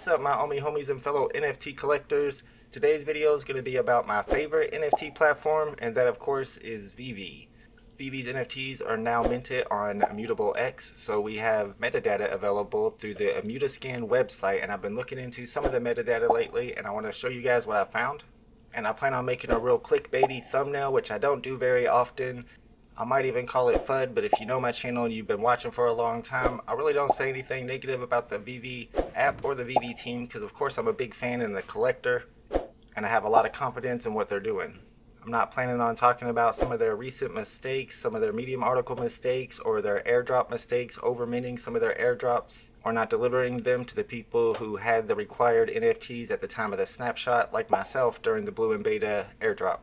What's up, my homies and fellow NFT collectors? Today's video is going to be about my favorite NFT platform, and that of course is VeVe. VeVe's NFTs are now minted on Immutable X, so we have metadata available through the Immutascan website, and I've been looking into some of the metadata lately, and I want to show you guys what I found. And I plan on making a real clickbaity thumbnail, which I don't do very often. I might even call it FUD, but if you know my channel and you've been watching for a long time, I really don't say anything negative about the VeVe app or the VeVe team, because of course I'm a big fan and a collector, and I have a lot of confidence in what they're doing. I'm not planning on talking about some of their recent mistakes, some of their Medium article mistakes, or their airdrop mistakes, over-minting some of their airdrops, or not delivering them to the people who had the required NFTs at the time of the snapshot, like myself during the Blue and Beta airdrop.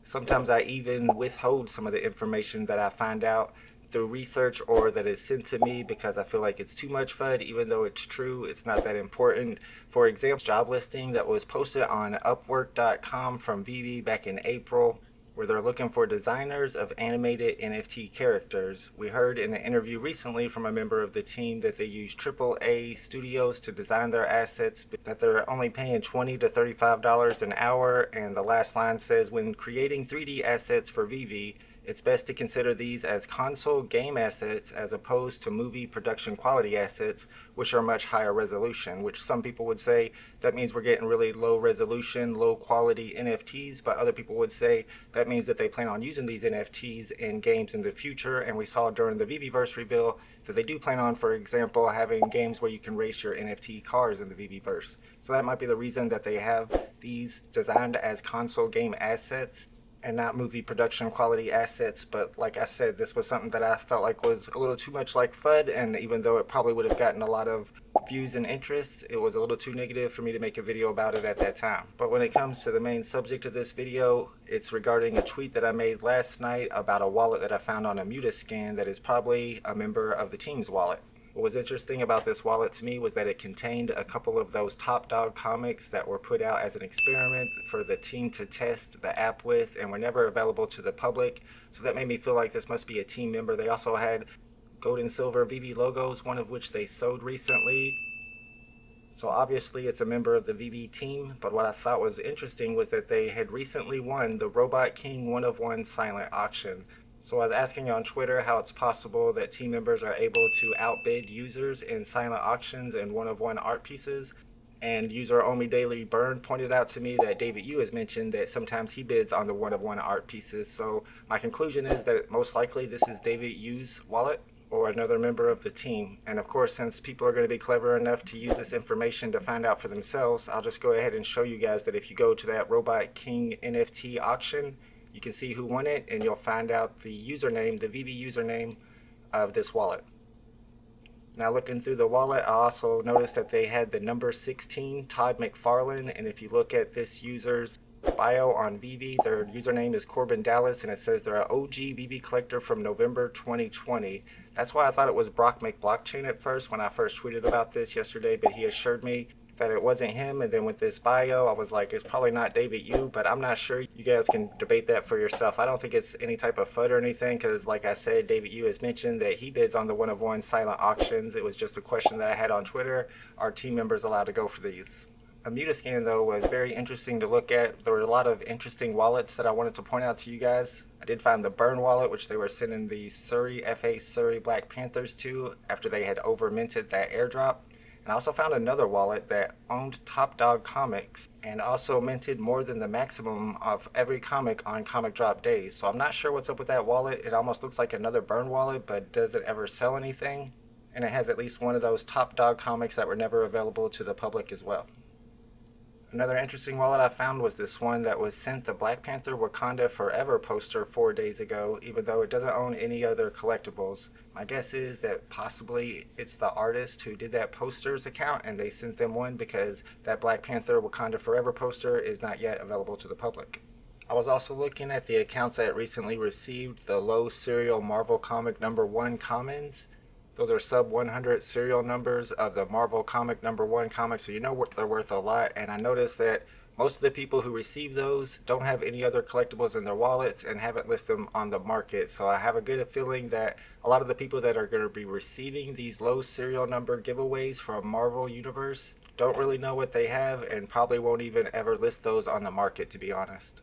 Sometimes I even withhold some of the information that I find out through research or that is sent to me because I feel like it's too much FUD, even though it's true, it's not that important. For example, job listing that was posted on Upwork.com from VeVe back in April, where they're looking for designers of animated NFT characters. We heard in an interview recently from a member of the team that they use AAA studios to design their assets, but that they're only paying $20 to $35 an hour, and the last line says, when creating 3D assets for VeVe, it's best to consider these as console game assets as opposed to movie production quality assets, which are much higher resolution, which some people would say that means we're getting really low resolution, low quality NFTs, but other people would say that means that they plan on using these NFTs in games in the future. And we saw during the Veveverse reveal that they do plan on, for example, having games where you can race your NFT cars in the Veveverse. So that might be the reason that they have these designed as console game assets and not movie production quality assets. But like I said, this was something that I felt like was a little too much like FUD, and even though it probably would have gotten a lot of views and interest, it was a little too negative for me to make a video about it at that time. But when it comes to the main subject of this video, it's regarding a tweet that I made last night about a wallet that I found on Immutascan that is probably a member of the team's wallet. What was interesting about this wallet to me was that it contained a couple of those Top Dog comics that were put out as an experiment for the team to test the app with and were never available to the public. So that made me feel like this must be a team member. They also had gold and silver VeVe logos, one of which they sold recently. So obviously it's a member of the VeVe team, but what I thought was interesting was that they had recently won the Robot King 1-of-1 silent auction. So I was asking on Twitter how it's possible that team members are able to outbid users in silent auctions and 1-of-1 art pieces. And user Omi Daily Burn pointed out to me that David Yu has mentioned that sometimes he bids on the 1-of-1 art pieces. So my conclusion is that most likely this is David Yu's wallet or another member of the team. And of course, since people are going to be clever enough to use this information to find out for themselves, I'll just go ahead and show you guys that if you go to that Robot King NFT auction, you can see who won it, and you'll find out the username, the VeVe username of this wallet. Now looking through the wallet, I also noticed that they had the number 16, Todd McFarlane, and if you look at this user's bio on VeVe, their username is Corbin Dallas, and it says they're an OG VeVe collector from November 2020. That's why I thought it was Brock McBlockchain at first when I first tweeted about this yesterday, but he assured me that it wasn't him. And then with this bio, I was like, it's probably not David Yu, but I'm not sure. You guys can debate that for yourself. I don't think it's any type of FUD or anything, because like I said, David Yu has mentioned that he bids on the 1-of-1 silent auctions. It was just a question that I had on Twitter. Are team members allowed to go for these? Immutascan though was very interesting to look at. There were a lot of interesting wallets that I wanted to point out to you guys. I did find the Burn wallet, which they were sending the Surrey FA Surrey Black Panthers to after they had over minted that airdrop. And I also found another wallet that owned Top Dog comics and also minted more than the maximum of every comic on comic drop days. So I'm not sure what's up with that wallet. It almost looks like another Burn wallet, but doesn't ever sell anything. And it has at least one of those Top Dog comics that were never available to the public as well. Another interesting wallet I found was this one that was sent the Black Panther Wakanda Forever poster 4 days ago, even though it doesn't own any other collectibles. My guess is that possibly it's the artist who did that poster's account and they sent them one because that Black Panther Wakanda Forever poster is not yet available to the public. I was also looking at the accounts that recently received the low serial Marvel Comic #1 commons. Those are sub 100 serial numbers of the Marvel Comic #1 comics, so you know they're worth a lot. And I noticed that most of the people who receive those don't have any other collectibles in their wallets and haven't listed them on the market. So I have a good feeling that a lot of the people that are going to be receiving these low serial number giveaways from Marvel Universe Don't really know what they have and probably won't even ever list those on the market, to be honest.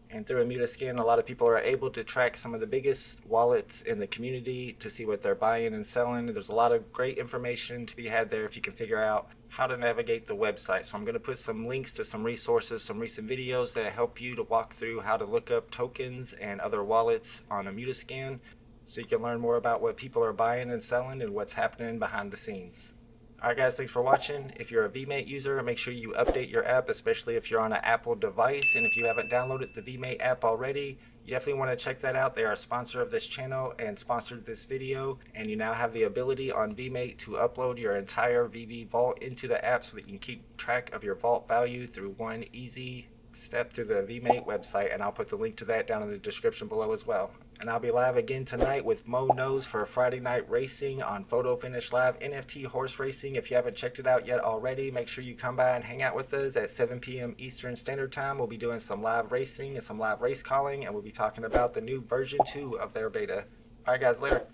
And through Immutascan, a lot of people are able to track some of the biggest wallets in the community to see what they're buying and selling. There's a lot of great information to be had there if you can figure out how to navigate the website. So I'm going to put some links to some resources, some recent videos that help you to walk through how to look up tokens and other wallets on Immutascan so you can learn more about what people are buying and selling and what's happening behind the scenes. Alright guys, thanks for watching. If you're a VMate user, make sure you update your app, especially if you're on an Apple device. And if you haven't downloaded the VMate app already, you definitely want to check that out. They are a sponsor of this channel and sponsored this video. And you now have the ability on VMate to upload your entire VeVe Vault into the app so that you can keep track of your vault value through one easy step through the VMate website. And I'll put the link to that down in the description below as well. And I'll be live again tonight with Mo Knows for Friday Night Racing on Photo Finish Live NFT horse racing. If you haven't checked it out yet already, make sure you come by and hang out with us at 7 p.m. Eastern Standard Time. We'll be doing some live racing and some live race calling, and we'll be talking about the new version 2 of their beta. Alright guys, later.